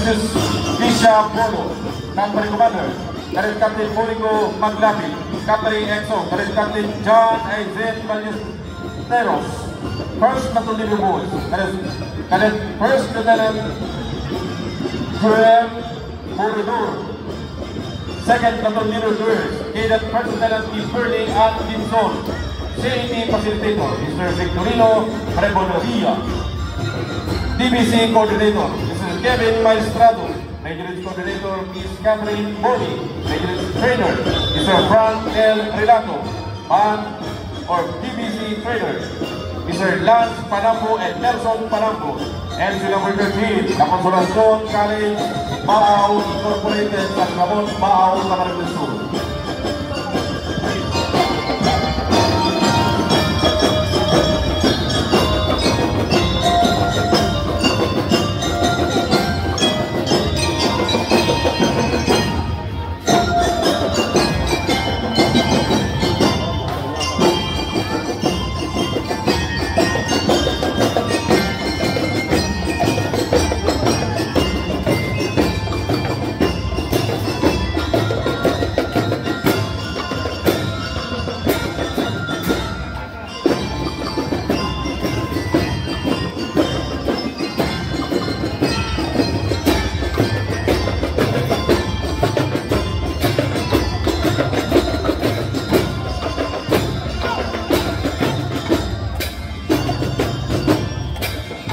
Lucius Fisha Bolo, Company Commander. Cadet Captain Monico Maglapi, Company EXO. Cadet Captain John Aizet Ballesteros, First Platoon Leader Boys. Cadet First Lieutenant Joel Muridor, Second Platoon Leader Girls. Cadet First Lieutenant Kimberly Ann Dinson, CAT Facilitator Mr. Victorino Reboneria. DBC Coordinator Mr. Kevin Maestrado. Maintenance Coordinator Ms. Catherine Boni. Maintenance Trainer Mr. Frank L. Relato. DBC Trainer Mr. Lance Panambo and Nelson Panambo. Entry number 13, La Consolacion College Baao Incorporated, San Ramon, Baao, Camarines del Sur.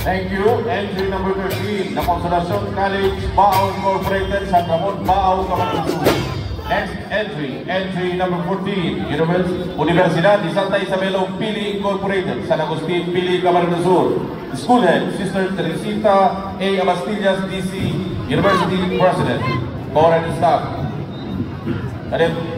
Thank you. Entry number 13, La Consolacion College, Baao Incorporated, San Ramon, Baao, Camarines del Sur. Next entry number 14, Universidad de Santa Isabel of Pili Incorporated, San Agustin, Pili, Camarines del Sur. School Head, Sister Teresita A. Abastillas, DC, University President, Core and Staff. And